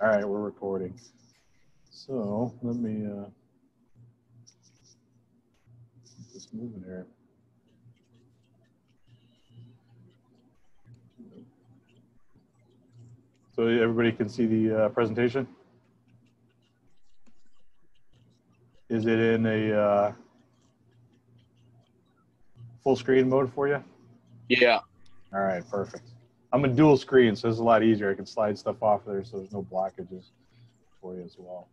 All right, we're recording. So let me get this moving here. So everybody can see the presentation? Is it in a full screen mode for you? Yeah. All right, perfect. I'm a dual screen, so it's a lot easier. I can slide stuff off there so there's no blockages for you as well.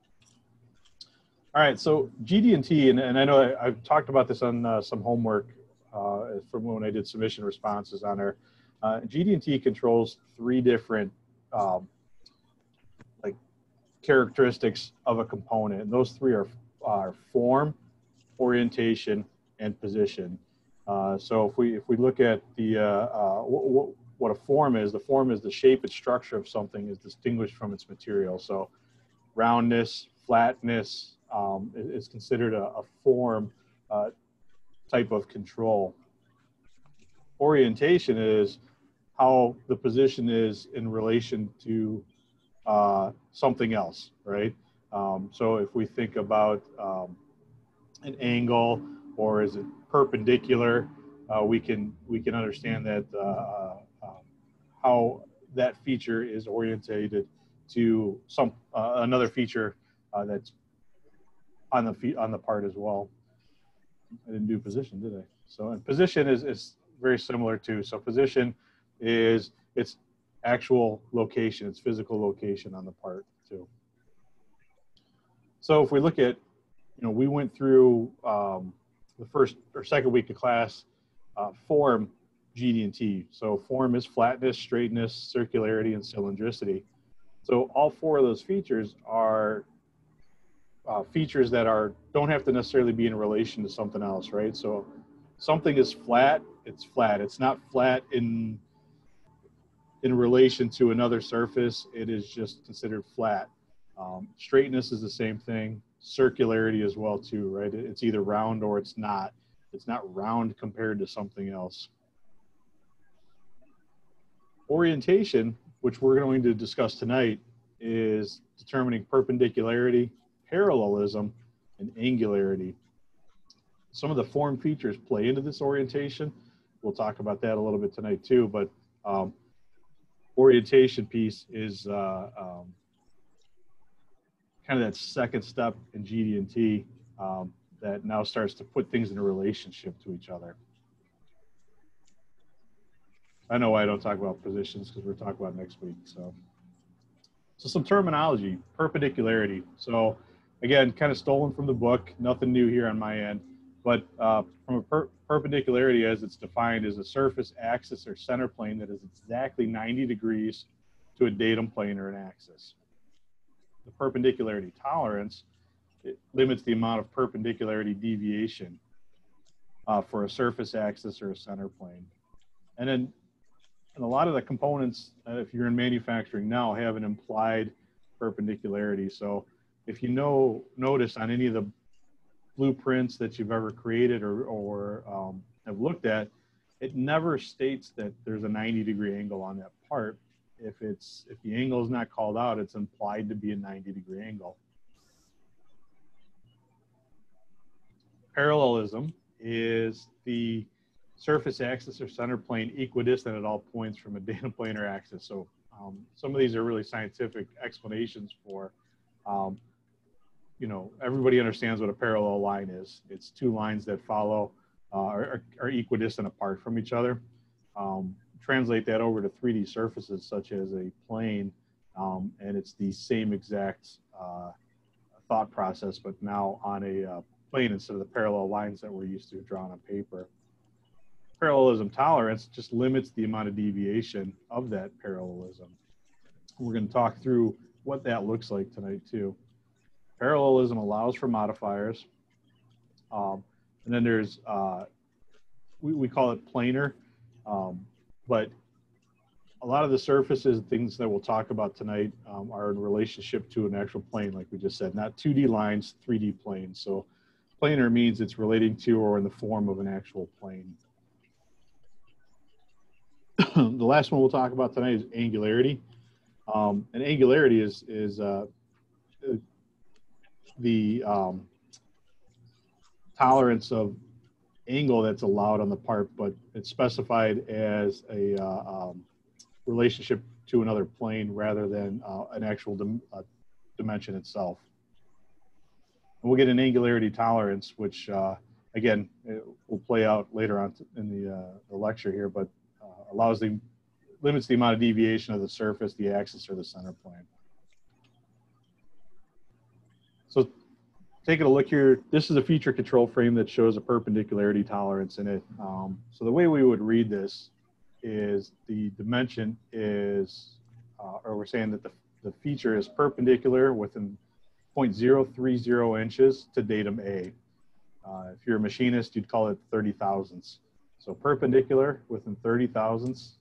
All right, so GD&T, and I know I've talked about this on some homework from when I did submission responses on there. GD&T controls three different like characteristics of a component, and those three are form, orientation, and position. So if we look at the what a form is, the form is the shape and structure of something is distinguished from its material. So roundness, flatness is considered a form type of control. Orientation is how the position is in relation to something else, right? So if we think about an angle, or is it perpendicular, we can understand that how that feature is orientated to some another feature that's on the part as well. I didn't do position, did I? So, and position is very similar too. So position is its actual location, its physical location on the part too. So if we look at, we went through the first or second week of class, form GD&T. So form is flatness, straightness, circularity, and cylindricity. So all four of those features are features that don't have to necessarily be in relation to something else, right? So something is flat, it's flat. It's not flat in relation to another surface. It is just considered flat. Straightness is the same thing. Circularity as well too, right? It's either round or it's not. It's not round compared to something else. Orientation, which we're going to discuss tonight, is determining perpendicularity, parallelism, and angularity. Some of the form features play into this orientation. We'll talk about that a little bit tonight too, but orientation piece is kind of that second step in GD&T that now starts to put things in a relationship to each other. I know why I don't talk about positions, because we're talking about next week. So some terminology, perpendicularity. So again, kind of stolen from the book, nothing new here on my end, but from a perpendicularity as it's defined is a surface, axis, or center plane that is exactly 90 degrees to a datum plane or an axis. The perpendicularity tolerance, it limits the amount of perpendicularity deviation for a surface, axis, or a center plane. And a lot of the components, if you're in manufacturing now, have an implied perpendicularity. So if you notice on any of the blueprints that you've ever created or have looked at, it never states that there's a 90-degree angle on that part. If the angle is not called out, it's implied to be a 90-degree angle. Parallelism is the surface, axis, or center plane equidistant at all points from a datum plane or axis. So some of these are really scientific explanations for, everybody understands what a parallel line is. It's two lines that follow are equidistant apart from each other. Translate that over to 3D surfaces such as a plane, and it's the same exact thought process, but now on a plane instead of the parallel lines that we're used to drawn on paper. Parallelism tolerance just limits the amount of deviation of that parallelism. We're going to talk through what that looks like tonight too. Parallelism allows for modifiers, and then there's we call it planar. But a lot of the surfaces and things that we'll talk about tonight are in relationship to an actual plane, like we just said, not 2D lines, 3D planes. So planar means it's relating to or in the form of an actual plane. The last one we'll talk about tonight is angularity. And angularity is the tolerance of angle that's allowed on the part, but it's specified as a relationship to another plane rather than an actual dimension itself. And we'll get an angularity tolerance, which again, will play out later on in the lecture here, but limits the amount of deviation of the surface, the axis, or the center plane. So taking a look here, this is a feature control frame that shows a perpendicularity tolerance in it. So the way we would read this is the dimension is, or we're saying that the feature is perpendicular within 0.030 inches to datum A. If you're a machinist, you'd call it 30 thousandths. So perpendicular within 30 thousandths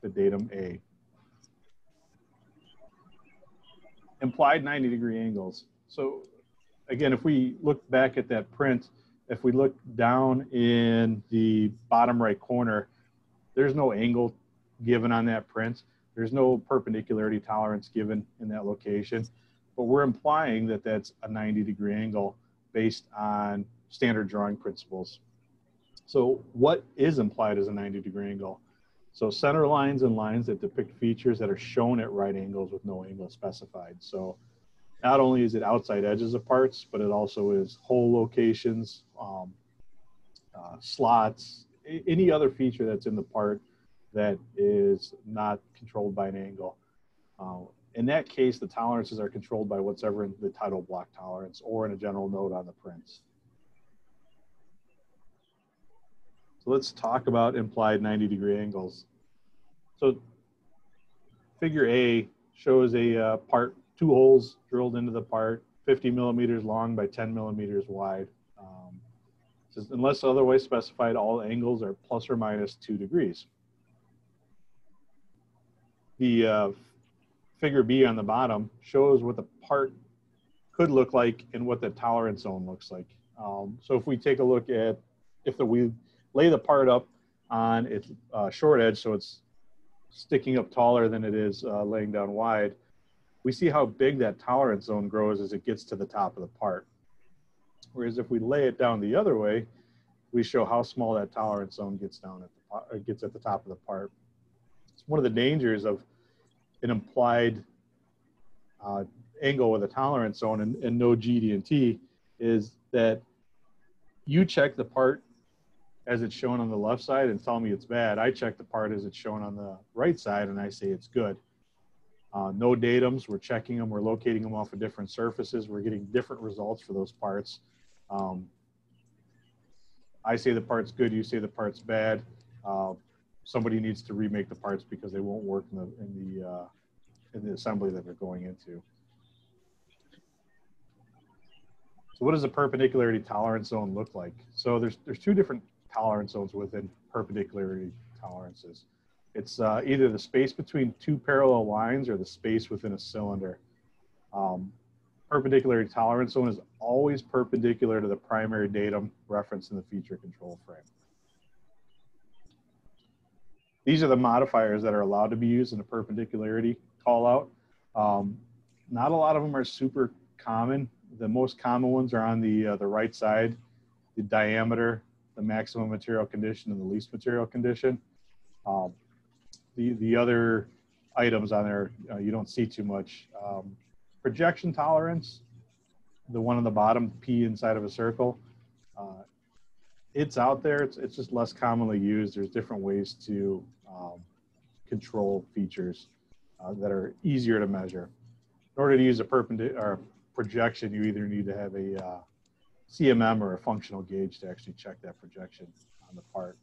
to datum A. Implied 90-degree angles. So again, if we look back at that print, if we look down in the bottom right corner, there's no angle given on that print. There's no perpendicularity tolerance given in that location, but we're implying that that's a 90-degree angle based on standard drawing principles. So what is implied as a 90-degree angle? So center lines and lines that depict features that are shown at right angles with no angle specified. So not only is it outside edges of parts, but it also is hole locations, slots, any other feature that's in the part that is not controlled by an angle. In that case, the tolerances are controlled by what's ever in the title block tolerance or in a general note on the prints. So let's talk about implied 90-degree angles. So figure A shows a part, 2 holes drilled into the part, 50 millimeters long by 10 millimeters wide. Says, unless otherwise specified, all angles are plus or minus 2 degrees. The figure B on the bottom shows what the part could look like and what the tolerance zone looks like. So if we take a look at, we lay the part up on its short edge, so it's sticking up taller than it is laying down wide, we see how big that tolerance zone grows as it gets to the top of the part. Whereas if we lay it down the other way, we show how small that tolerance zone gets down at gets at the top of the part. It's one of the dangers of an implied angle with a tolerance zone and no GD&T is that you check the part as it's shown on the left side and tell me it's bad. I check the part as it's shown on the right side and I say it's good. No datums, we're checking them, we're locating them off of different surfaces, we're getting different results for those parts. I say the part's good, you say the part's bad. Somebody needs to remake the parts because they won't work in the assembly that they're going into. So what does a perpendicularity tolerance zone look like? So there's 2 different tolerance zones within perpendicularity tolerances. It's either the space between 2 parallel lines or the space within a cylinder. Perpendicularity tolerance zone is always perpendicular to the primary datum referenced in the feature control frame. These are the modifiers that are allowed to be used in a perpendicularity call out. Not a lot of them are super common. The most common ones are on the right side, the diameter, the maximum material condition, and the least material condition. The other items on there, you don't see too much. Projection tolerance, the one on the bottom, P inside of a circle, it's out there. It's just less commonly used. There's different ways to control features that are easier to measure. In order to use a projection, you either need to have a CMM or a functional gauge to actually check that projection on the part.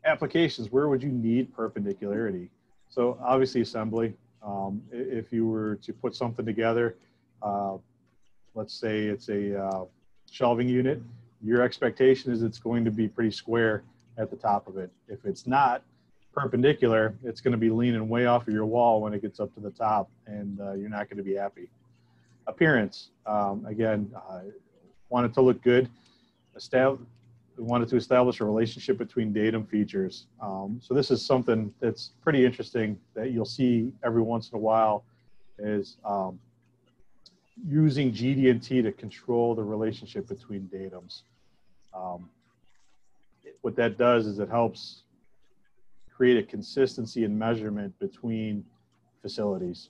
Applications, where would you need perpendicularity? So obviously assembly. If you were to put something together, let's say it's a shelving unit, your expectation is it's going to be pretty square at the top of it. If it's not perpendicular, it's going to be leaning way off of your wall when it gets up to the top, and you're not going to be happy. Appearance, again, want it to look good. we wanted to establish a relationship between datum features. So this is something that's pretty interesting that you'll see every once in a while is using GD&T to control the relationship between datums. What that does is it helps create a consistency in measurement between facilities.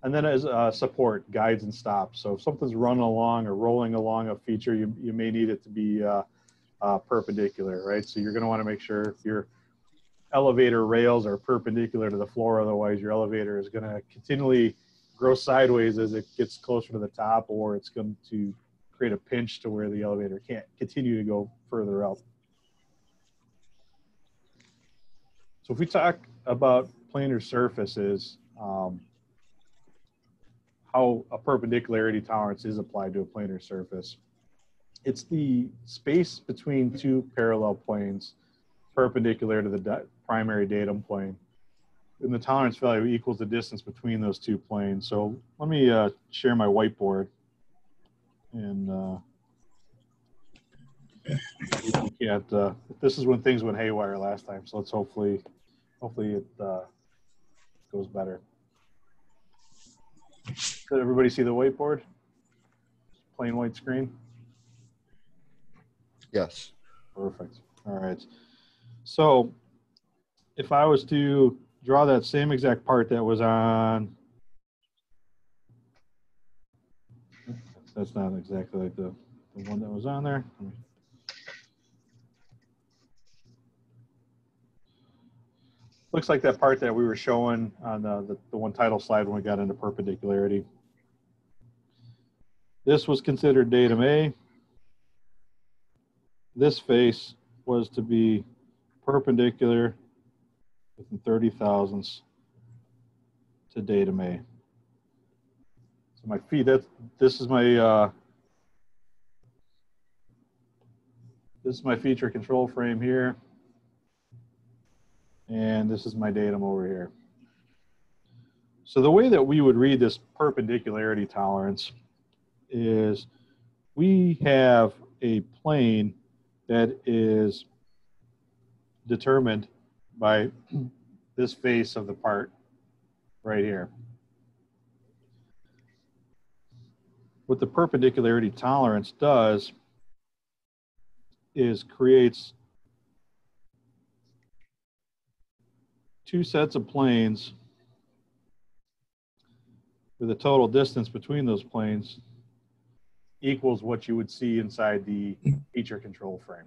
And then as support, guides and stops. So if something's running along or rolling along a feature, you may need it to be perpendicular, right? So you're going to want to make sure your elevator rails are perpendicular to the floor. Otherwise, your elevator is going to continually grow sideways as it gets closer to the top, or it's going to create a pinch to where the elevator can't continue to go further up. So if we talk about planar surfaces, how a perpendicularity tolerance is applied to a planar surface. It's the space between two parallel planes perpendicular to the primary datum plane. And the tolerance value equals the distance between those two planes. So let me share my whiteboard. And you can't, this is when things went haywire last time. So let's hopefully it goes better. Did everybody see the whiteboard? Plain white screen? Yes. Perfect. All right. So if I was to draw that same exact part that was on, that's not exactly like the one that was on there. Looks like that part that we were showing on the one title slide when we got into perpendicularity. This was considered datum A. This face was to be perpendicular within 30 thousandths to datum A. So my feet, this is my feature control frame here. And this is my datum over here. So the way that we would read this perpendicularity tolerance is we have a plane that is determined by this face of the part right here. What the perpendicularity tolerance does is creates two sets of planes where the total distance between those planes equals what you would see inside the feature control frame.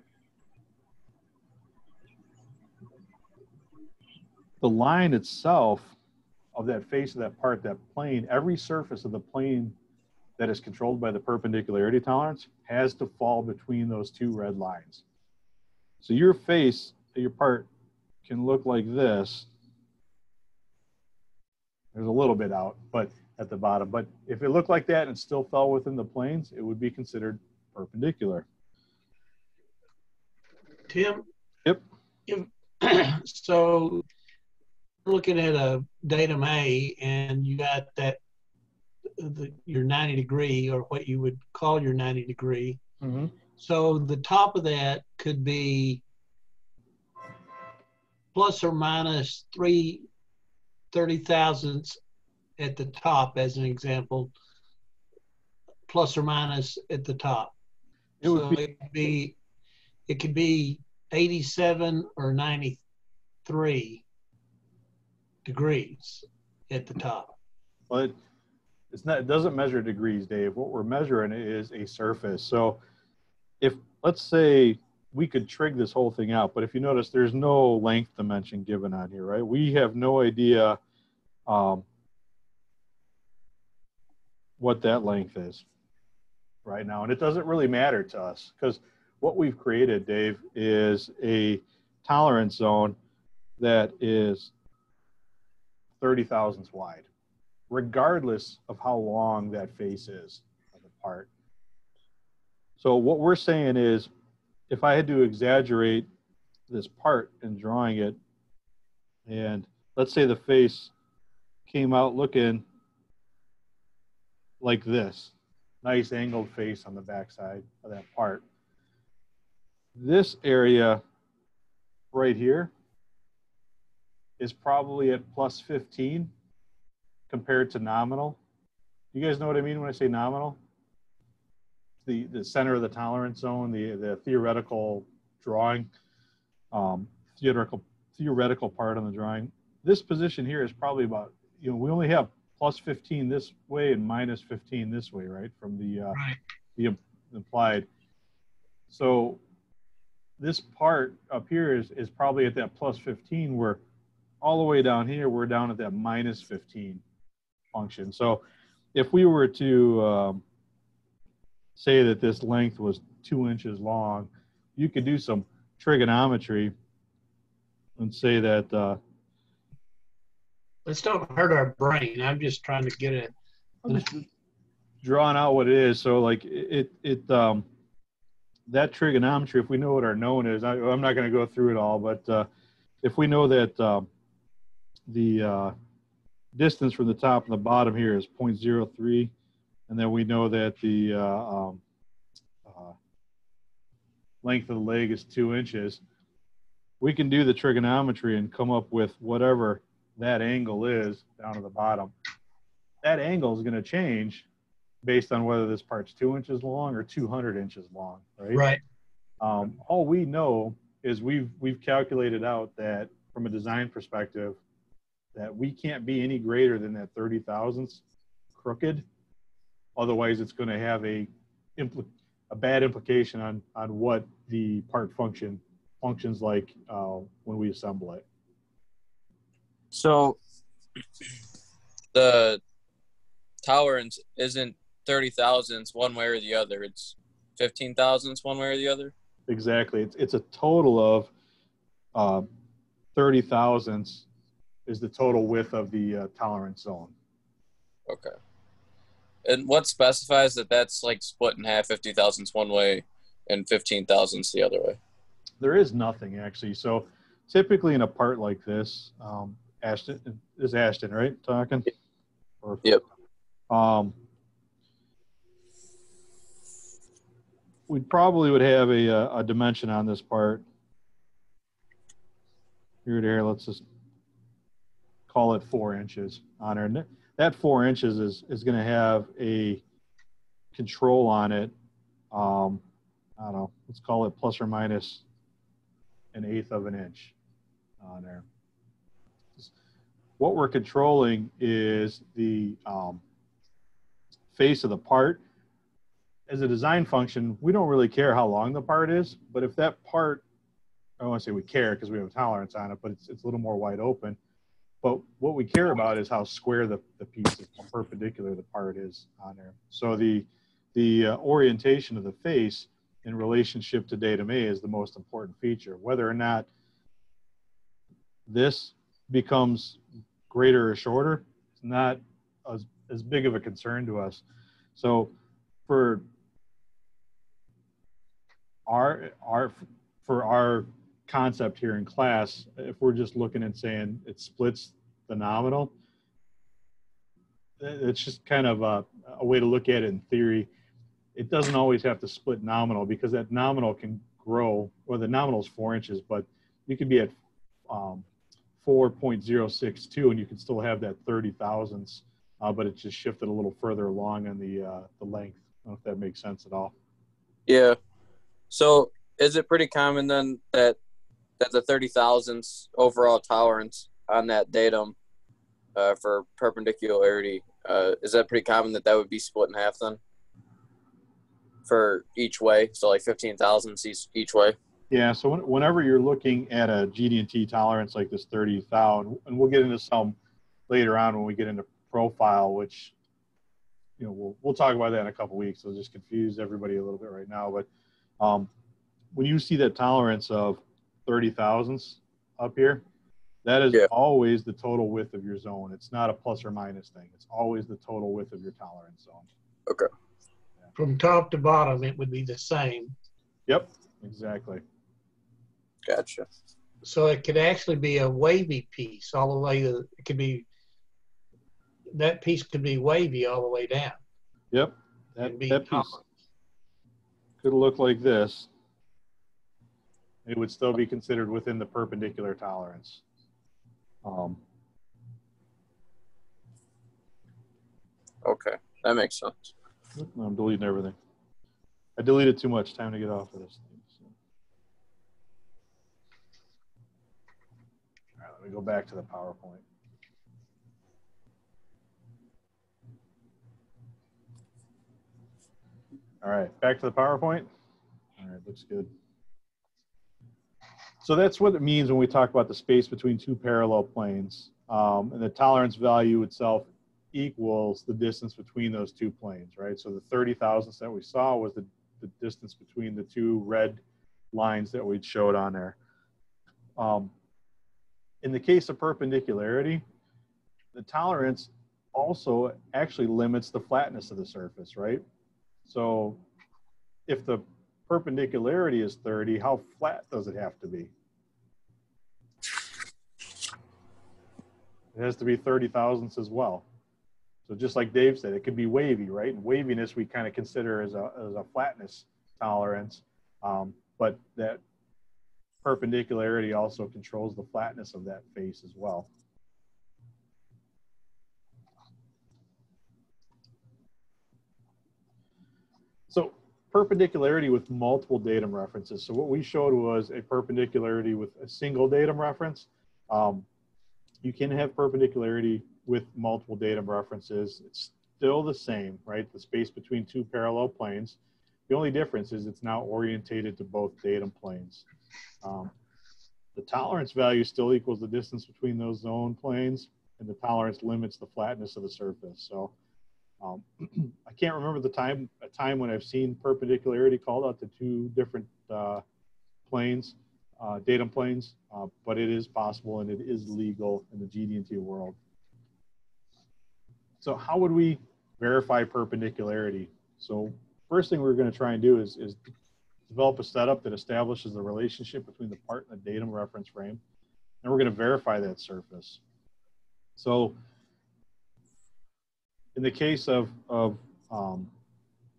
The line itself of that face of that part, that plane, every surface of the plane that is controlled by the perpendicularity tolerance has to fall between those two red lines. So your face, your part can look like this. There's a little bit out, but at the bottom. But if it looked like that and it still fell within the planes, it would be considered perpendicular. Tim? Yep. So looking at a datum A and you got that your 90 degree, or what you would call your 90 degree. Mm-hmm. So the top of that could be plus or minus 30 thousandths at the top, as an example, plus or minus at the top. It could be 87 or 93 degrees at the top. Well, it doesn't measure degrees, Dave. What we're measuring is a surface. So if, let's say, we could trig this whole thing out, but if you notice, there's no length dimension given on here, right? We have no idea what that length is right now. And it doesn't really matter to us, because what we've created, Dave, is a tolerance zone that is 30 thousandths wide, regardless of how long that face is of the part. So what we're saying is, if I had to exaggerate this part in drawing it, and let's say the face came out looking like this, nice angled face on the backside of that part. This area right here is probably at plus 15 compared to nominal. You guys know what I mean when I say nominal? The center of the tolerance zone, the theoretical drawing, theoretical part on the drawing. This position here is probably about, we only have plus 15 this way and minus 15 this way, right? From the implied. So this part up here is probably at that plus 15, where all the way down here, we're down at that minus 15 function. So if we were to say that this length was 2 inches long, you could do some trigonometry and say that. Let's don't hurt our brain. I'm just trying to get it. I'm just drawing out what it is. So like that trigonometry, if we know what our known is, I'm not going to go through it all, but if we know that the distance from the top and the bottom here is 0.03, and then we know that the length of the leg is 2 inches, we can do the trigonometry and come up with whatever that angle is down to the bottom. That angle is going to change based on whether this part's 2 inches long or 200 inches long, right? Right. All we know is we've calculated out that from a design perspective that we can't be any greater than that 30 thousandths crooked. Otherwise, it's going to have a bad implication on what the part functions like when we assemble it. So the tolerance isn't 30 thousandths one way or the other. It's 15 thousandths one way or the other. Exactly. It's a total of 30 thousandths is the total width of the tolerance zone. Okay. And what specifies that that's like split in half, 50 thousandths one way and 15 thousandths the other way? There is nothing, actually. So typically in a part like this, Ashton, right, talking? Yep. We probably would have a dimension on this part. Here to here, let's just call it 4 inches on her. And that 4 inches is going to have a control on it. I don't know, let's call it plus or minus 1/8 of an inch on there. What we're controlling is the face of the part. As a design function, we don't really care how long the part is, but if that part, I don't want to say we care because we have a tolerance on it, but it's a little more wide open. But what we care about is how square the piece is, how perpendicular the part is on there. So the orientation of the face in relationship to datum A is the most important feature. Whether or not this becomes greater or shorter, it's not as big of a concern to us. So for our concept here in class, if we're just looking and saying it splits the nominal, it's just kind of a way to look at it in theory. It doesn't always have to split nominal, because that nominal can grow, or the nominal is 4 inches, but you could be at 4.062 and you can still have that 30 thousandths, but it's just shifted a little further along on the length. I don't know if that makes sense at all. Yeah. So is it pretty common then that the 30 thousandths overall tolerance on that datum for perpendicularity, is that pretty common that would be split in half then for each way? So like 15 thousandths each way? Yeah, so whenever you're looking at a GD&T tolerance like this 30 thou, and we'll get into some later on when we get into profile, which, we'll talk about that in a couple weeks. So just confuse everybody a little bit right now. But when you see that tolerance of 30 thousandths up here, that is always the total width of your zone. It's not a plus or minus thing. It's always the total width of your tolerance zone. Okay. Yeah. From top to bottom, it would be the same. Yep, exactly. Gotcha. So it could actually be a wavy piece all the way to, it could be, that piece could be wavy all the way down. Yep. That piece could look like this. It would still be considered within the perpendicular tolerance. Okay, that makes sense. I'm deleting everything. I deleted too much. Time to get off of this thing. So. All right, let me go back to the PowerPoint. All right, back to the PowerPoint. All right, looks good. So that's what it means when we talk about the space between two parallel planes. And the tolerance value itself equals the distance between those two planes, right? So the 30 thousandths that we saw was the distance between the two red lines that we showed on there. In the case of perpendicularity, the tolerance also actually limits the flatness of the surface, right? So if the perpendicularity is 30, how flat does it have to be? It has to be 30 thousandths as well. So just like Dave said, it could be wavy, right? And waviness we kind of consider as a flatness tolerance, but that perpendicularity also controls the flatness of that face as well. So perpendicularity with multiple datum references. So what we showed was a perpendicularity with a single datum reference. You can have perpendicularity with multiple datum references. It's still the same, right? The space between two parallel planes. The only difference is it's now orientated to both datum planes. The tolerance value still equals the distance between those zone planes, and the tolerance limits the flatness of the surface. So I can't remember a time when I've seen perpendicularity called out to two different planes, datum planes, but it is possible and it is legal in the GD&T world. So how would we verify perpendicularity? So first thing we're going to try and do is develop a setup that establishes the relationship between the part and the datum reference frame, and we're going to verify that surface. So in the case of what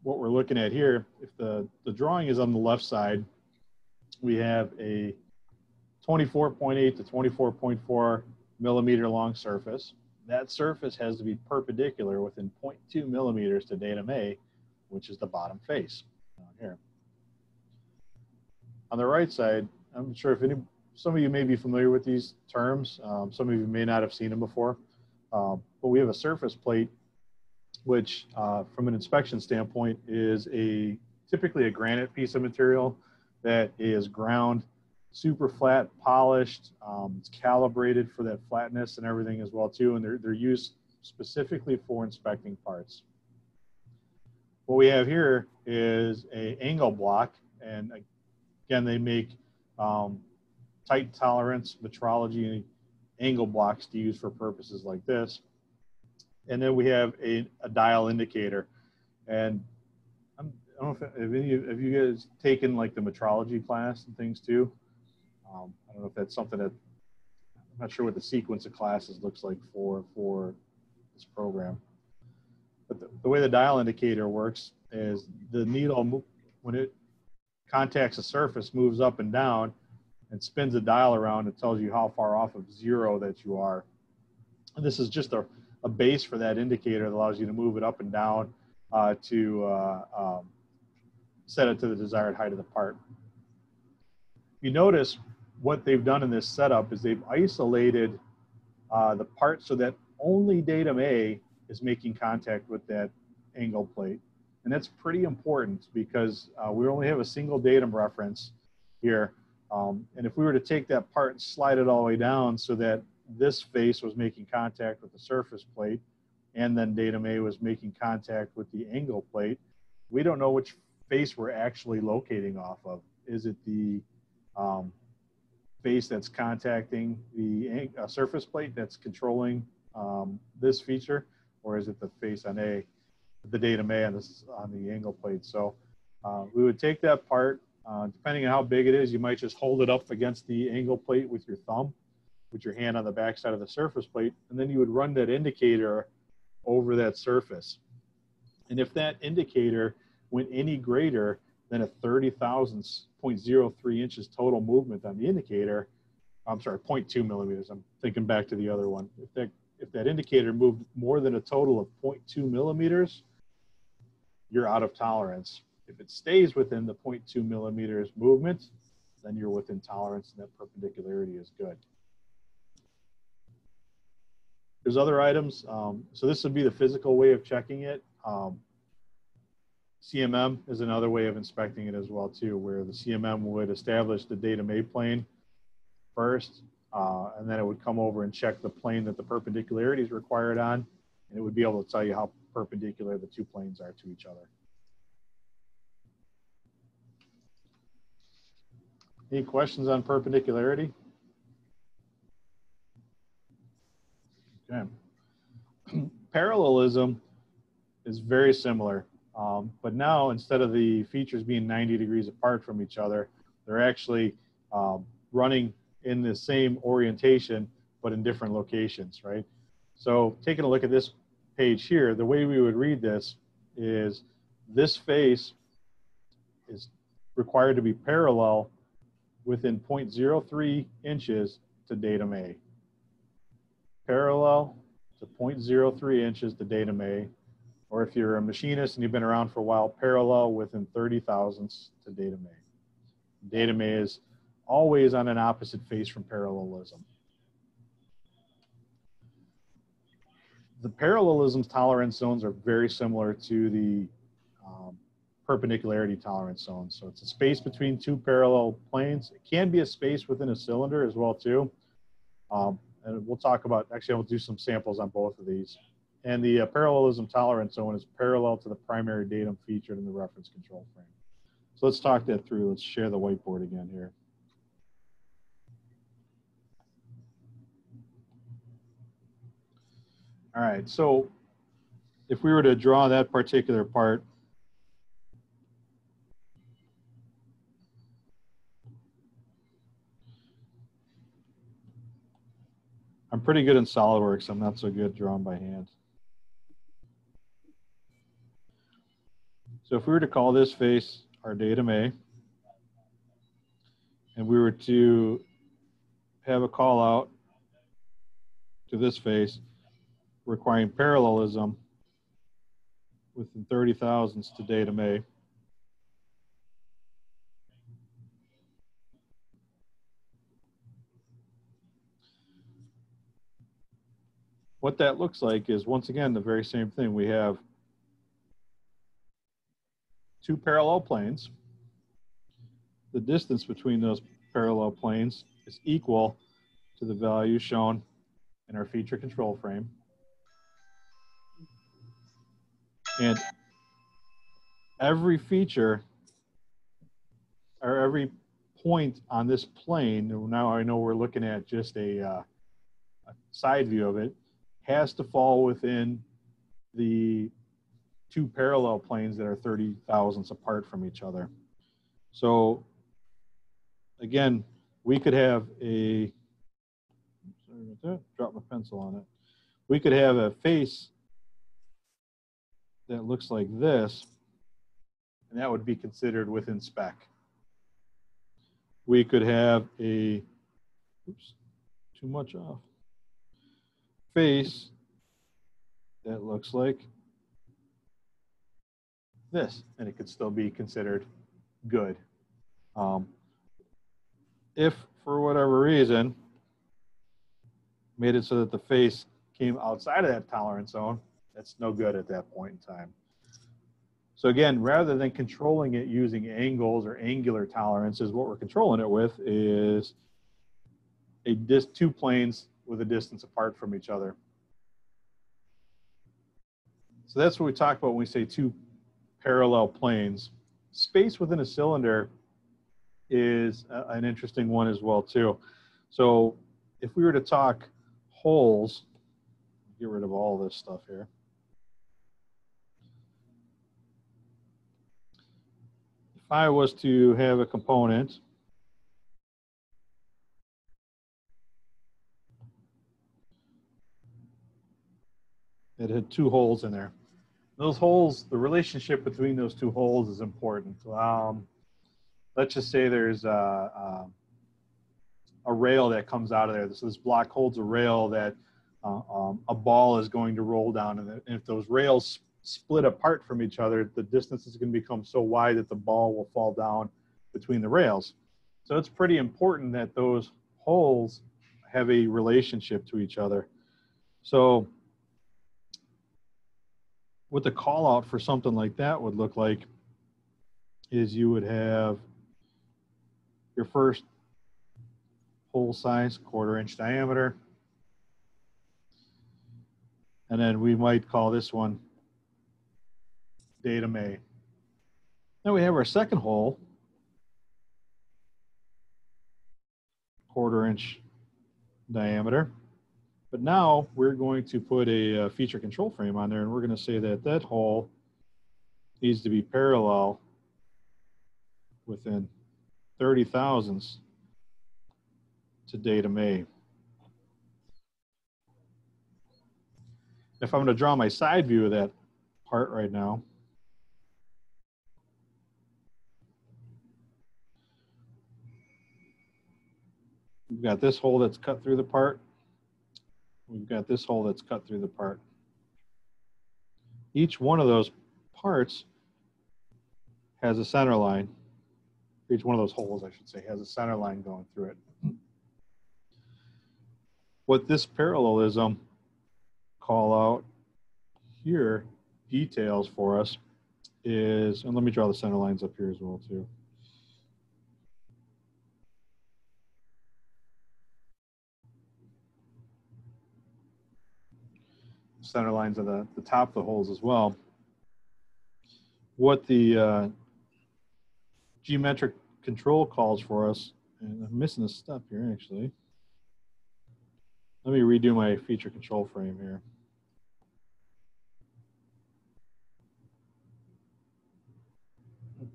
we're looking at here, if the drawing is on the left side, we have a 24.8 to 24.4 millimeter long surface. That surface has to be perpendicular within 0.2 millimeters to datum A, which is the bottom face down here. On the right side, I'm sure if some of you may be familiar with these terms. Some of you may not have seen them before, but we have a surface plate, which from an inspection standpoint is typically a granite piece of material that is ground super flat, polished. It's calibrated for that flatness and everything as well too, and they're used specifically for inspecting parts. What we have here is an angle block, and again, they make tight tolerance metrology angle blocks to use for purposes like this. And then we have a dial indicator. And I don't know if any of you guys taken like the metrology class and things too. I don't know if that's something that, I'm not sure what the sequence of classes looks like for this program. But the way the dial indicator works is the needle, when it contacts a surface, moves up and down and spins the dial around. It tells you how far off of zero that you are. And this is just a base for that indicator that allows you to move it up and down to set it to the desired height of the part. You notice what they've done in this setup is they've isolated the part so that only datum A is making contact with that angle plate. And that's pretty important because we only have a single datum reference here. And if we were to take that part and slide it all the way down so that this face was making contact with the surface plate and then datum A was making contact with the angle plate, we don't know which face we're actually locating off of. Is it the face that's contacting the surface plate that's controlling this feature, or is it the face on the datum A on the angle plate? So we would take that part, depending on how big it is, you might just hold it up against the angle plate with your thumb, with your hand on the back side of the surface plate, and then you would run that indicator over that surface. And if that indicator went any greater then a 30 thousandths, 0.03 inches total movement on the indicator. I'm sorry, 0.2 millimeters. I'm thinking back to the other one. If that indicator moved more than a total of 0.2 millimeters, you're out of tolerance. If it stays within the 0.2 millimeters movement, then you're within tolerance, and that perpendicularity is good. There's other items. So this would be the physical way of checking it. CMM is another way of inspecting it as well too, where the CMM would establish the datum A plane first, and then it would come over and check the plane that the perpendicularity is required on, and it would be able to tell you how perpendicular the two planes are to each other. Any questions on perpendicularity? Okay. Parallelism is very similar, but now instead of the features being 90 degrees apart from each other, they're actually running in the same orientation, but in different locations, right? So taking a look at this page here, the way we would read this is this face is required to be parallel within 0.03 inches to datum A. Parallel to 0.03 inches to datum A, or if you're a machinist and you've been around for a while, parallel within 30 thousandths to datum A. Datum A is always on an opposite face from parallelism. The parallelism tolerance zones are very similar to the perpendicularity tolerance zone. So it's a space between two parallel planes. It can be a space within a cylinder as well too. And we'll talk about, actually I'll do some samples on both of these. And the parallelism tolerance zone is parallel to the primary datum featured in the reference control frame. So let's talk that through. Let's share the whiteboard again here. All right, so if we were to draw that particular part, I'm pretty good in SolidWorks. I'm not so good drawing by hand. So if we were to call this face our datum A, and we were to have a call out to this face requiring parallelism within 30 thousandths to datum A, what that looks like is, once again, the very same thing. We have two parallel planes. The distance between those parallel planes is equal to the value shown in our feature control frame. And every feature, or every point on this plane, now I know we're looking at just a side view of it, has to fall within the two parallel planes that are 30 thousandths apart from each other. So again, we could have a, sorry about that, drop my pencil on it. We could have a face that looks like this, and that would be considered within spec. We could have a, oops, too much off, face that looks like this, and it could still be considered good. If for whatever reason made it so that the face came outside of that tolerance zone, that's no good at that point in time. So again, rather than controlling it using angles or angular tolerances, what we're controlling it with is two planes with a distance apart from each other. So that's what we talk about when we say two parallel planes. Space within a cylinder is an interesting one as well too. So if we were to talk holes, get rid of all this stuff here. If I was to have a component that had two holes in there, those holes, the relationship between those two holes is important. Let's just say there's a rail that comes out of there. So this block holds a rail that a ball is going to roll down. And if those rails split apart from each other, the distance is going to become so wide that the ball will fall down between the rails. So it's pretty important that those holes have a relationship to each other. So what the call out for something like that would look like is you would have your first hole size, 1/4 inch diameter. And then we might call this one Datum A. Then we have our second hole, 1/4 inch diameter. But now we're going to put a feature control frame on there, and we're going to say that that hole needs to be parallel within 30 thousandths to Datum A. If I'm going to draw my side view of that part right now, we've got this hole that's cut through the part. We've got this hole that's cut through the part. Each one of those parts has a center line. Each one of those holes, I should say, has a center line going through it. What this parallelism call out here details for us is, and let me draw the center lines up here as well too. Center lines of the top of the holes as well. What the geometric control calls for us, and I'm missing a step here actually. Let me redo my feature control frame here.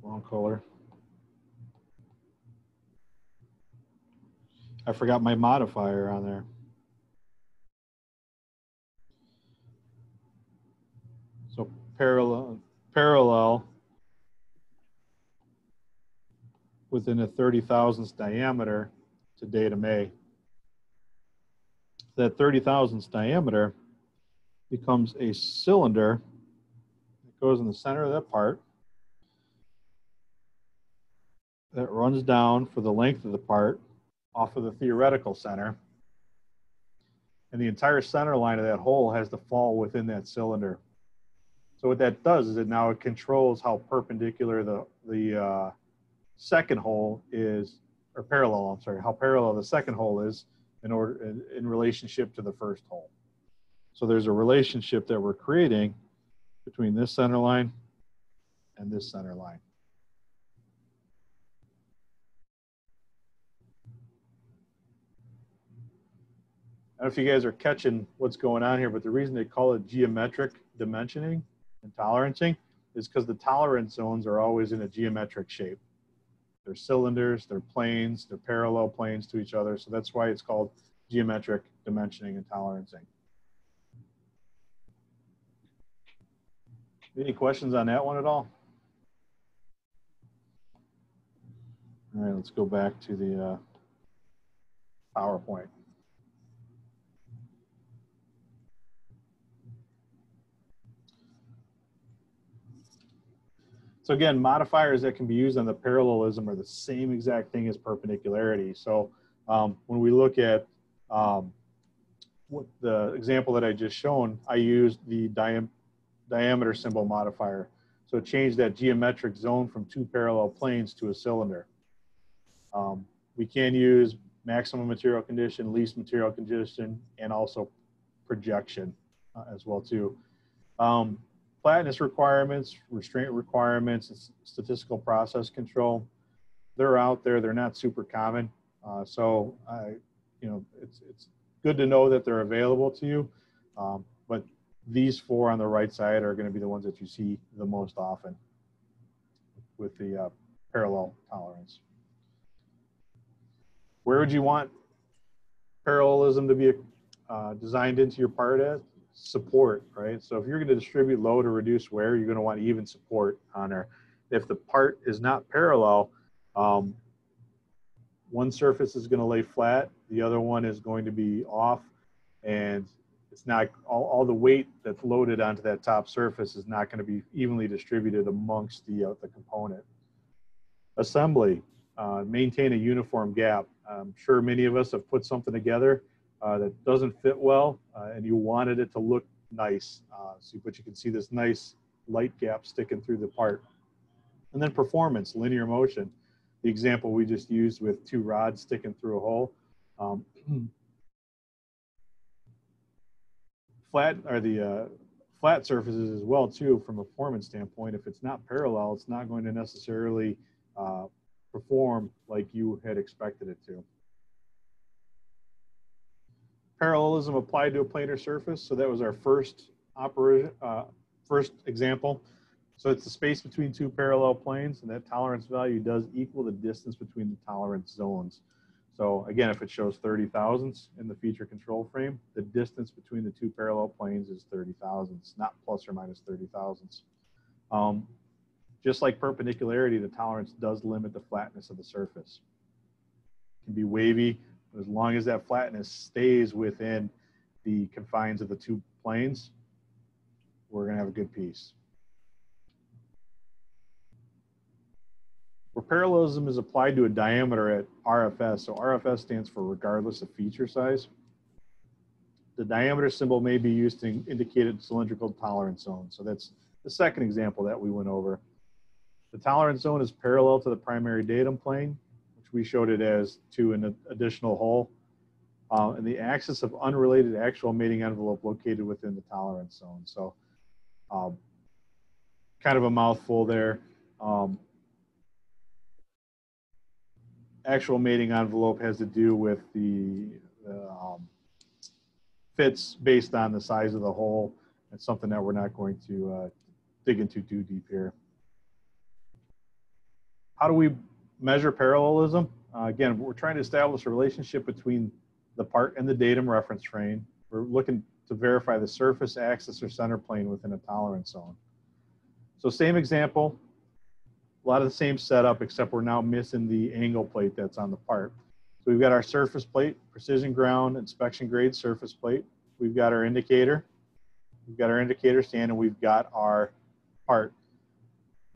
Wrong color. I forgot my modifier on there. So parallel within a 30 thousandths diameter to Datum A. That 30 thousandths diameter becomes a cylinder that goes in the center of that part, that runs down for the length of the part off of the theoretical center, and the entire center line of that hole has to fall within that cylinder. So what that does is it controls how perpendicular the second hole is, or parallel, I'm sorry, how parallel the second hole is in relationship to the first hole. So there's a relationship that we're creating between this center line and this center line. I don't know if you guys are catching what's going on here, but the reason they call it geometric dimensioning and tolerancing is because the tolerance zones are always in a geometric shape. They're cylinders, they're planes, they're parallel planes to each other. So that's why it's called geometric dimensioning and tolerancing. Any questions on that one at all? All right, let's go back to the PowerPoint. So again, modifiers that can be used on the parallelism are the same exact thing as perpendicularity. So when we look at what the example that I just shown, I used the diameter symbol modifier. So it changed that geometric zone from two parallel planes to a cylinder. We can use maximum material condition, least material condition, and also projection as well too. Flatness requirements, restraint requirements, and statistical process control, they're out there. They're not super common. It's good to know that they're available to you. But these four on the right side are going to be the ones that you see the most often with the parallel tolerance. Where would you want parallelism to be designed into your part at? support, right? So if you're going to distribute load or reduce wear, you're going to want even support on there. If the part is not parallel, one surface is going to lay flat, the other one is going to be off, and it's not all the weight that's loaded onto that top surface is not going to be evenly distributed amongst the component. Assembly, maintain a uniform gap. I'm sure many of us have put something together that doesn't fit well, and you wanted it to look nice. But you can see this nice light gap sticking through the part. And then performance, linear motion. The example we just used with two rods sticking through a hole. Flat surfaces as well too, from a performance standpoint. If it's not parallel, it's not going to necessarily perform like you had expected it to. Parallelism applied to a planar surface. So that was our first example. So it's the space between two parallel planes, and that tolerance value does equal the distance between the tolerance zones. So again, if it shows 30 thousandths in the feature control frame, the distance between the two parallel planes is 30 thousandths, not plus or minus 30 thousandths. Just like perpendicularity, the tolerance does limit the flatness of the surface. It can be wavy, but as long as that flatness stays within the confines of the two planes, we're going to have a good piece. Where parallelism is applied to a diameter at RFS, so RFS stands for regardless of feature size, the diameter symbol may be used to indicate a cylindrical tolerance zone. So that's the second example that we went over. The tolerance zone is parallel to the primary datum plane, which we showed it as to an additional hole, and the axis of unrelated actual mating envelope located within the tolerance zone. So kind of a mouthful there. Actual mating envelope has to do with the fits based on the size of the hole. It's something that we're not going to dig into too deep here. How do we measure parallelism? Again, we're trying to establish a relationship between the part and the datum reference frame. We're looking to verify the surface, axis, or center plane within a tolerance zone. So same example, a lot of the same setup, except we're now missing the angle plate that's on the part. So we've got our surface plate, precision ground, inspection grade surface plate. We've got our indicator. We've got our indicator stand, and we've got our part.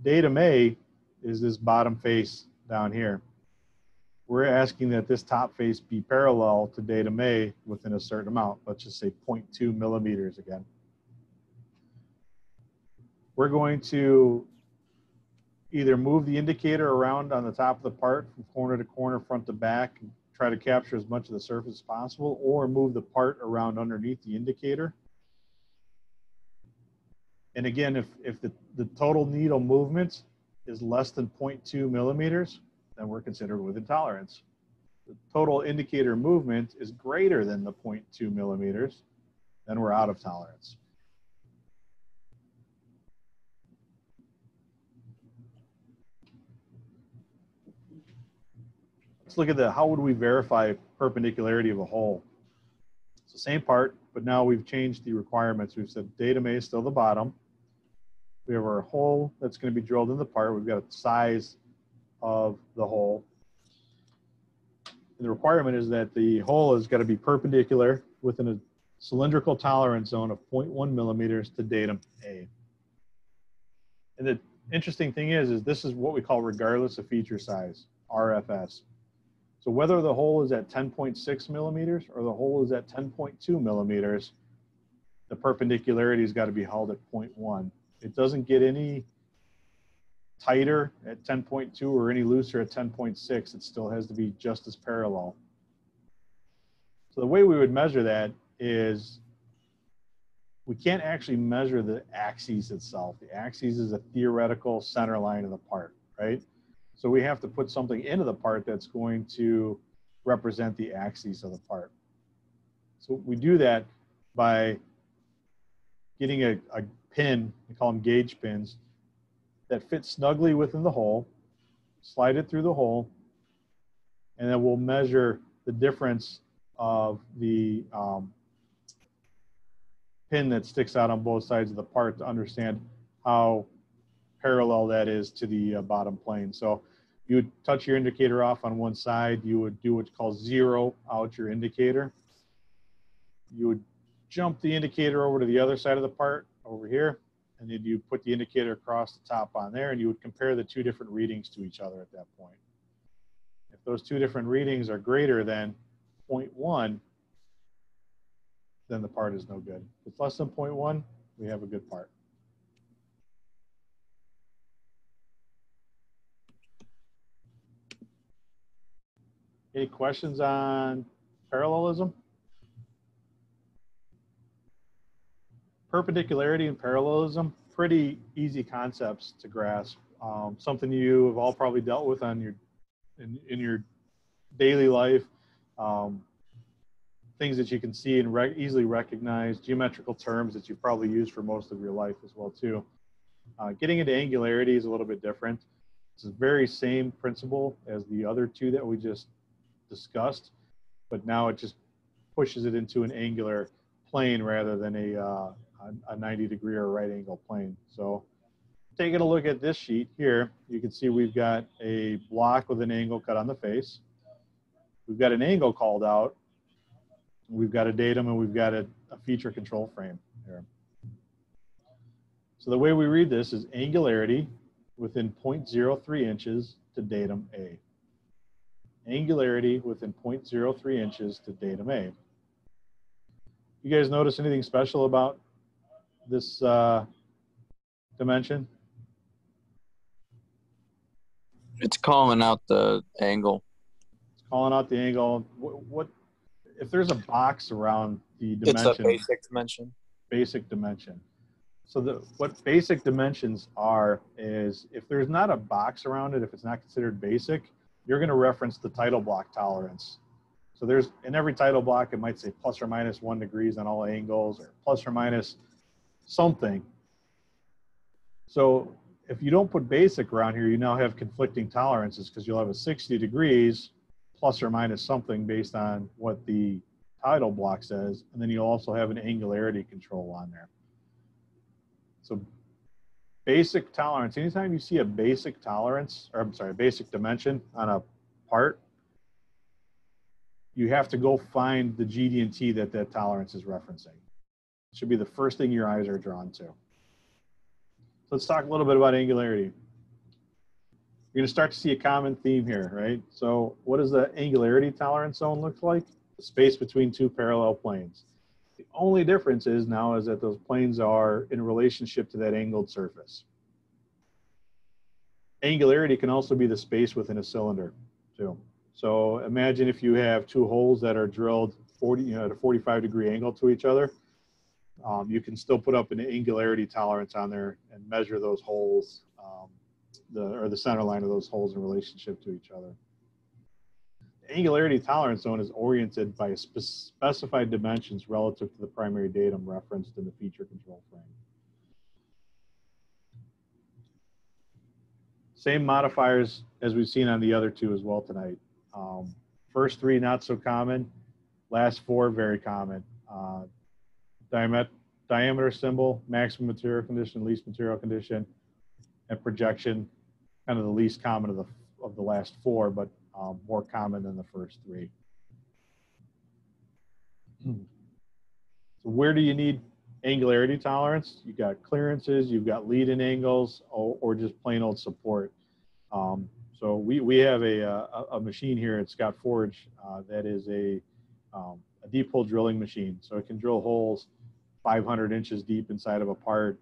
Datum A is this bottom face down here. We're asking that this top face be parallel to datum A within a certain amount. Let's just say 0.2 millimeters again. We're going to either move the indicator around on the top of the part from corner to corner, front to back, and try to capture as much of the surface as possible, or move the part around underneath the indicator. And again, if the total needle movement is less than 0.2 millimeters, then we're considered within tolerance. The total indicator movement is greater than the 0.2 millimeters, then we're out of tolerance. Let's look at how would we verify perpendicularity of a hole. It's the same part, but now we've changed the requirements. We've said datum A is still the bottom. We have our hole that's going to be drilled in the part. We've got a size of the hole. And the requirement is that the hole has got to be perpendicular within a cylindrical tolerance zone of 0.1 millimeters to datum A. And the interesting thing is this is what we call regardless of feature size, RFS. So whether the hole is at 10.6 millimeters or the hole is at 10.2 millimeters, the perpendicularity has got to be held at 0.1. It doesn't get any tighter at 10.2 or any looser at 10.6. It still has to be just as parallel. So the way we would measure that is we can't actually measure the axis itself. The axis is a theoretical center line of the part, right? So we have to put something into the part that's going to represent the axis of the part. So we do that by getting a pin, we call them gauge pins, that fit snugly within the hole, slide it through the hole, and then we'll measure the difference of the pin that sticks out on both sides of the part to understand how parallel that is to the bottom plane. So you would touch your indicator off on one side. You would do what's called zero out your indicator. You would jump the indicator over to the other side of the part over here, and then you put the indicator across the top on there, and you would compare the two different readings to each other at that point. If those two different readings are greater than 0.1, then the part is no good. If it's less than 0.1, we have a good part. Any questions on parallelism? Perpendicularity and parallelism, pretty easy concepts to grasp. Something you have all probably dealt with on your in your daily life. Things that you can see and easily recognize, geometrical terms that you've probably used for most of your life as well too. Getting into angularity is a little bit different. It's the very same principle as the other two that we just discussed, but now it just pushes it into an angular plane rather than a 90-degree or right angle plane. So taking a look at this sheet here, you can see we've got a block with an angle cut on the face. We've got an angle called out. We've got a datum, and we've got a feature control frame here. So the way we read this is angularity within 0.03 inches to datum A. Angularity within 0.03 inches to datum A. You guys notice anything special about this dimension? It's calling out the angle. It's calling out the angle. What if there's a box around the dimension? It's a basic dimension. Basic dimension. So what basic dimensions are is if there's not a box around it, if it's not considered basic, you're going to reference the title block tolerance. So there's, in every title block, it might say plus or minus 1 degrees on all angles, or plus or minus something. So if you don't put basic around here, you now have conflicting tolerances because you'll have a 60 degrees plus or minus something based on what the title block says, and then you'll also have an angularity control on there. So basic tolerance, anytime you see a basic tolerance, or I'm sorry, basic dimension on a part, you have to go find the GD&T that tolerance is referencing. It should be the first thing your eyes are drawn to. Let's talk a little bit about angularity. You're going to start to see a common theme here, right? So what does the angularity tolerance zone look like? The space between two parallel planes. The only difference is now is that those planes are in relationship to that angled surface. Angularity can also be the space within a cylinder too. So imagine if you have two holes that are drilled at a 45-degree angle to each other. You can still put up an angularity tolerance on there and measure those holes, the center line of those holes in relationship to each other. The angularity tolerance zone is oriented by specified dimensions relative to the primary datum referenced in the feature control frame. Same modifiers as we've seen on the other two as well tonight. First three, not so common. Last four, very common. Diameter symbol, maximum material condition, least material condition, and projection, kind of the least common of the last four, but more common than the first three. So where do you need angularity tolerance? You've got clearances, you've got lead-in angles, or just plain old support. So we have a machine here at Scott Forge that is a deep hole drilling machine. So it can drill holes 500 inches deep inside of a part.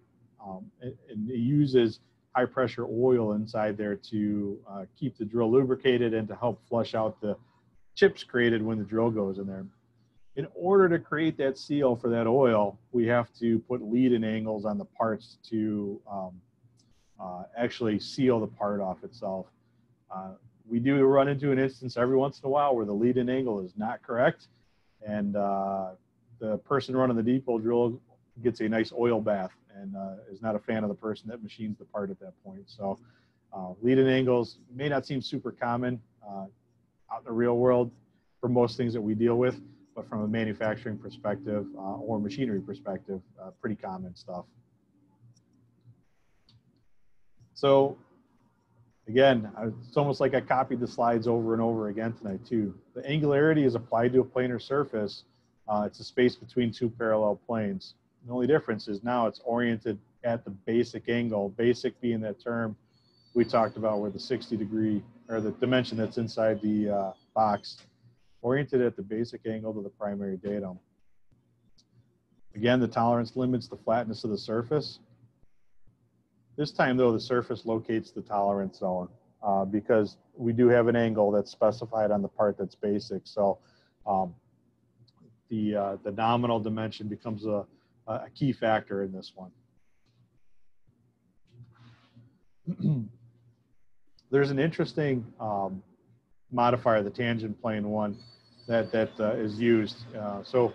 And it uses high pressure oil inside there to keep the drill lubricated and to help flush out the chips created when the drill goes in there. In order to create that seal for that oil, we have to put lead-in angles on the parts to actually seal the part off itself. We do run into an instance every once in a while where the lead-in angle is not correct, and the person running the deep hole drill gets a nice oil bath and is not a fan of the person that machines the part at that point. So lead-in angles may not seem super common out in the real world for most things that we deal with, but from a manufacturing perspective or machinery perspective, pretty common stuff. So again, it's almost like I copied the slides over and over again tonight too. The angularity is applied to a planar surface. It's a space between two parallel planes. The only difference is now it's oriented at the basic angle, basic being that term we talked about where the 60-degree, or the dimension that's inside the box, oriented at the basic angle to the primary datum. Again, the tolerance limits the flatness of the surface. This time though, the surface locates the tolerance zone because we do have an angle that's specified on the part that's basic. So the nominal dimension becomes a key factor in this one. There's an interesting modifier, the tangent plane one, that is used. So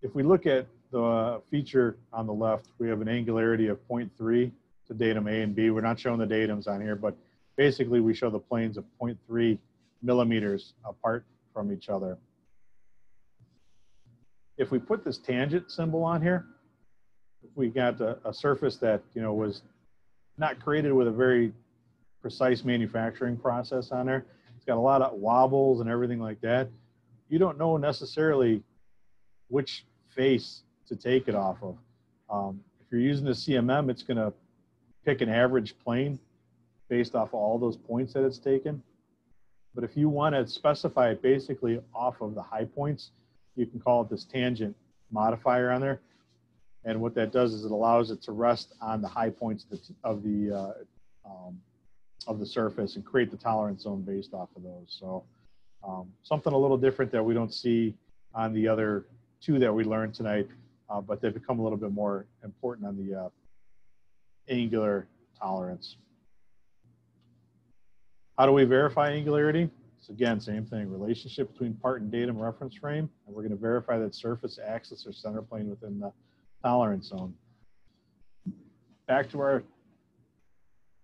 if we look at the feature on the left, we have an angularity of 0.3 to datum A and B. We're not showing the datums on here, but basically we show the planes of 0.3 millimeters apart from each other. If we put this tangent symbol on here, we got a surface that was not created with a very precise manufacturing process on there. It's got a lot of wobbles and everything like that. You don't know necessarily which face to take it off of. If you're using the CMM, it's going to pick an average plane based off of all those points that it's taken. But if you want to specify it basically off of the high points, you can call it this tangent modifier on there. And what that does is it allows it to rest on the high points of the surface and create the tolerance zone based off of those. So something a little different that we don't see on the other two that we learned tonight, but they've become a little bit more important on the angular tolerance. How do we verify angularity? So again, same thing, relationship between part and datum reference frame, and we're going to verify that surface, axis, or center plane within the tolerance zone. Back to our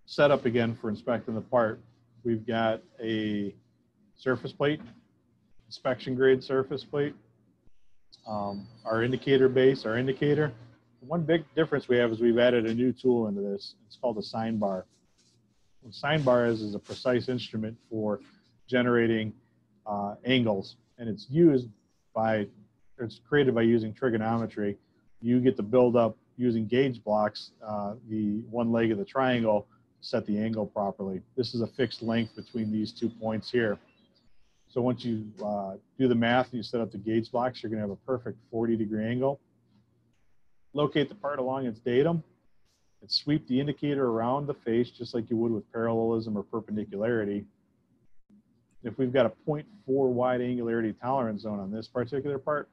setup again for inspecting the part. We've got a surface plate, inspection grade surface plate, our indicator base, our indicator. One big difference we have is we've added a new tool into this. It's called a sine bar. What a sine bar is a precise instrument for generating angles, and it's created by using trigonometry. You get to build up using gauge blocks the one leg of the triangle to set the angle properly. This is a fixed length between these 2 points here. So once you do the math and you set up the gauge blocks, you're going to have a perfect 40-degree angle. Locate the part along its datum and sweep the indicator around the face just like you would with parallelism or perpendicularity. If we've got a 0.4 wide angularity tolerance zone on this particular part,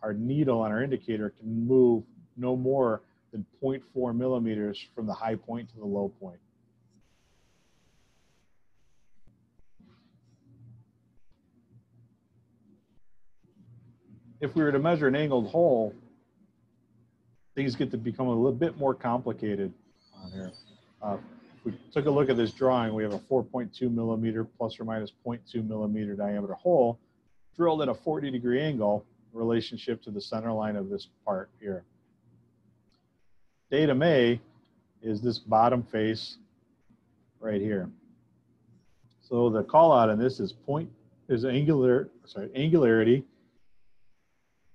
our needle on our indicator can move no more than 0.4 millimeters from the high point to the low point. If we were to measure an angled hole, things get to become a little bit more complicated on here. If we took a look at this drawing, we have a 4.2 millimeter plus or minus 0.2 millimeter diameter hole drilled at a 40-degree angle in relationship to the center line of this part here. Datum A is this bottom face right here. So the call out on this is angularity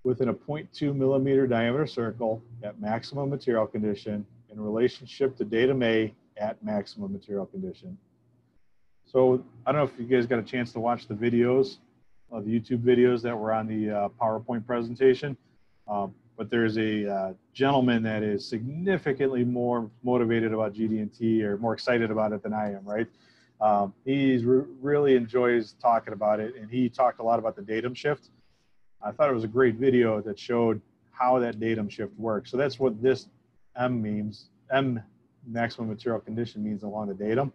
within a 0.2 millimeter diameter circle at maximum material condition in relationship to datum A at maximum material condition. So I don't know if you guys got a chance to watch the videos, the YouTube videos that were on the PowerPoint presentation, but there's a gentleman that is significantly more motivated about GD&T or more excited about it than I am, right? He really enjoys talking about it, and he talked a lot about the datum shift. I thought it was a great video that showed how that datum shift works. So that's what this M means. M, maximum material condition, means along the datum,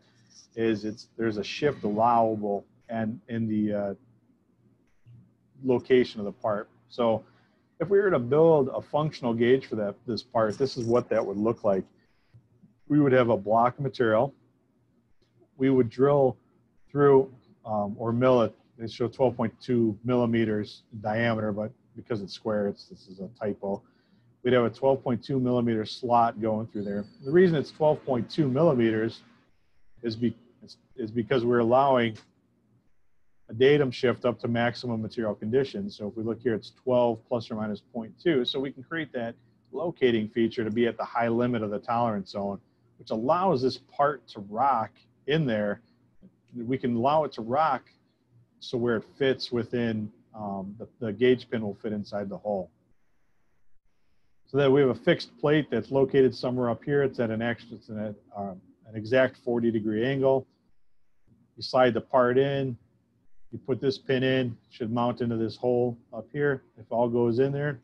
is there's a shift allowable and in the location of the part. So if we were to build a functional gauge for this part, this is what that would look like. We would have a block of material. We would drill through or mill it they show 12.2 millimeters in diameter, but because it's square, this is a typo. We'd have a 12.2 millimeter slot going through there. The reason it's 12.2 millimeters is because we're allowing a datum shift up to maximum material conditions. So if we look here, it's 12 plus or minus 0.2. So we can create that locating feature to be at the high limit of the tolerance zone, which allows this part to rock in there. We can allow it to rock so where it fits within, the gauge pin will fit inside the hole. So that we have a fixed plate that's located somewhere up here. It's at an exact 40-degree angle. You slide the part in, you put this pin in, it should mount into this hole up here. If all goes in there,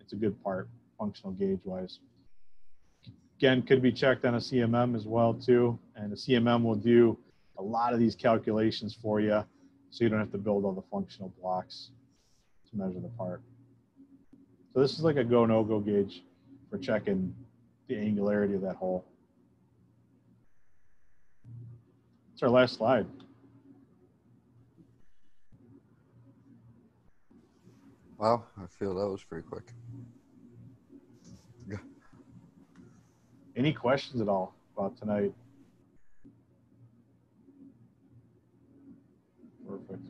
it's a good part, functional gauge-wise. Again, could be checked on a CMM as well too, and the CMM will do a lot of these calculations for you, so you don't have to build all the functional blocks to measure the part. So this is like a go, no-go gauge for checking the angularity of that hole. That's our last slide. Wow, I feel that was pretty quick. Any questions at all about tonight? Perfect.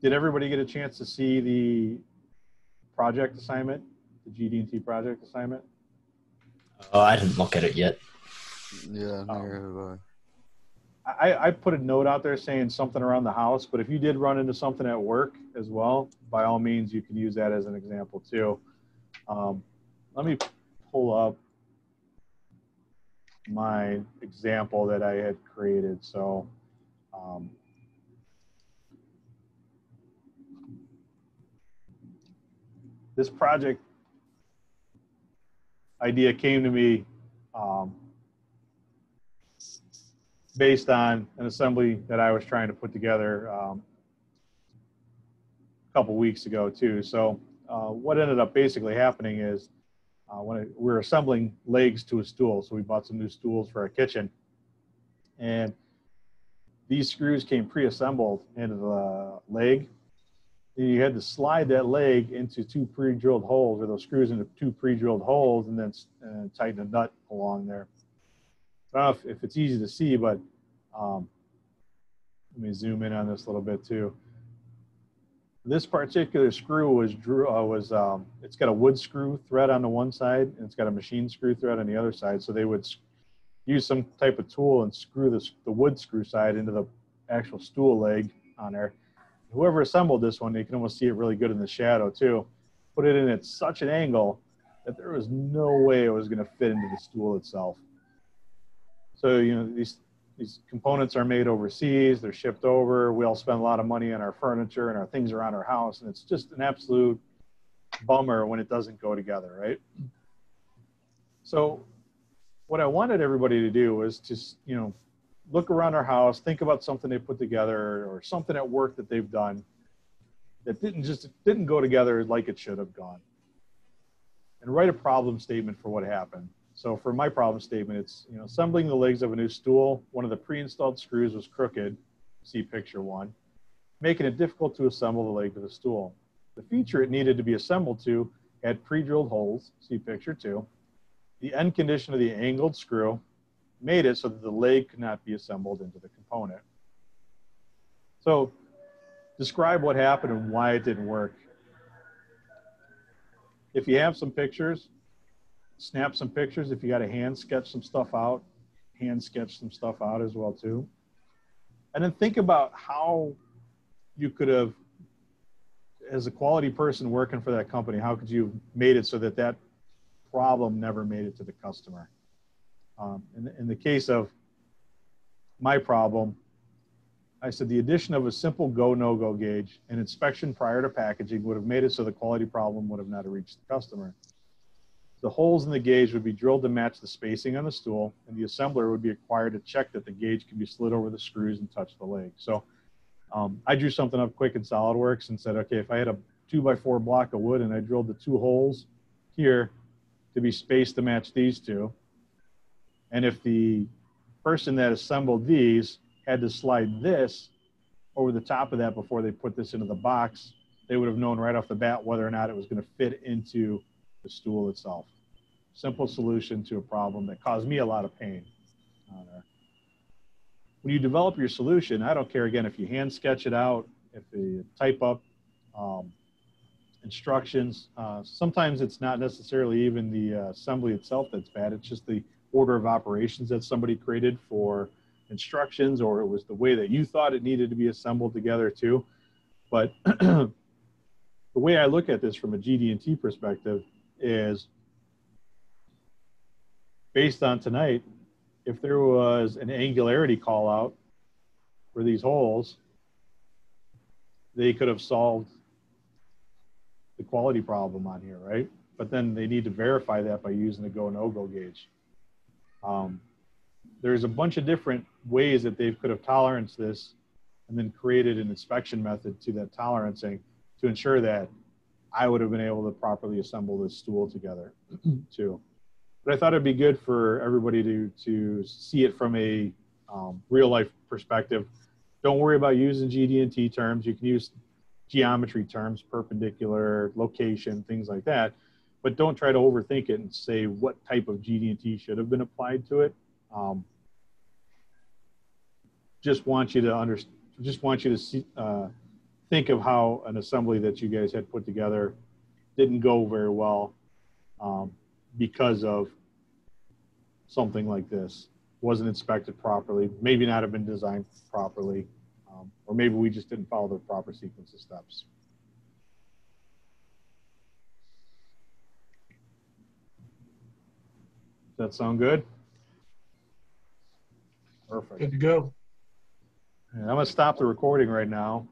Did everybody get a chance to see the project assignment, the GD&T project assignment? Oh, I didn't look at it yet. Yeah, neither have I. I put a note out there saying something around the house, but if you did run into something at work as well, by all means, you can use that as an example too. Let me pull up my example that I had created. So this project idea came to me based on an assembly that I was trying to put together a couple weeks ago too. So what ended up basically happening is we're assembling legs to a stool. So we bought some new stools for our kitchen, and these screws came pre-assembled into the leg. You had to slide that leg into two pre-drilled holes, or those screws into two pre-drilled holes, and then tighten a nut along there. I don't know if it's easy to see, but let me zoom in on this a little bit too. This particular screw it's got a wood screw thread on the one side, and it's got a machine screw thread on the other side. So they would use some type of tool and screw the wood screw side into the actual stool leg on there. Whoever assembled this one, you can almost see it really good in the shadow too, put it in at such an angle that there was no way it was going to fit into the stool itself. So, you know, these components are made overseas, they're shipped over, we all spend a lot of money on our furniture and our things around our house, and it's just an absolute bummer when it doesn't go together, right? So what I wanted everybody to do was just, you know, look around our house, think about something they put together or something at work that they've done that didn't go together like it should have gone, and write a problem statement for what happened. So for my problem statement, it's, you know, assembling the legs of a new stool. One of the pre-installed screws was crooked, see picture 1, making it difficult to assemble the leg to the stool. The feature it needed to be assembled to had pre-drilled holes, see picture 2. The end condition of the angled screw made it so that the leg could not be assembled into the component. So describe what happened and why it didn't work. If you have some pictures, snap some pictures. If you got to hand sketch some stuff out, hand sketch some stuff out as well too. And then think about how you could have, as a quality person working for that company, how could you have made it so that that problem never made it to the customer? In the case of my problem, I said the addition of a simple go, no-go gauge and inspection prior to packaging would have made it so the quality problem would have not reached the customer. The holes in the gauge would be drilled to match the spacing on the stool, and the assembler would be required to check that the gauge can be slid over the screws and touch the leg. So I drew something up quick in SolidWorks and said, okay, if I had a 2x4 block of wood and I drilled the 2 holes here to be spaced to match these two, and if the person that assembled these had to slide this over the top of that before they put this into the box, they would have known right off the bat whether or not it was going to fit into the stool itself. Simple solution to a problem that caused me a lot of pain. When you develop your solution, I don't care, again, if you hand sketch it out, if you type up instructions, sometimes it's not necessarily even the assembly itself that's bad. It's just the order of operations that somebody created for instructions, or it was the way that you thought it needed to be assembled together too. But the way I look at this from a GD&T perspective is, based on tonight, if there was an angularity call out for these holes, they could have solved the quality problem on here, right? But then they need to verify that by using the go no-go gauge. There's a bunch of different ways that they could have toleranced this and then created an inspection method to that tolerancing to ensure that I would have been able to properly assemble this stool together too. But I thought it'd be good for everybody to see it from a real life perspective. Don't worry about using GD&T terms. You can use geometry terms, perpendicular, location, things like that. But don't try to overthink it and say what type of GD&T should have been applied to it. Just want you to see, think of how an assembly that you guys had put together didn't go very well because of something like this. Wasn't inspected properly, maybe not have been designed properly, or maybe we just didn't follow the proper sequence of steps. Does that sound good? Perfect. Good to go. And I'm going to stop the recording right now.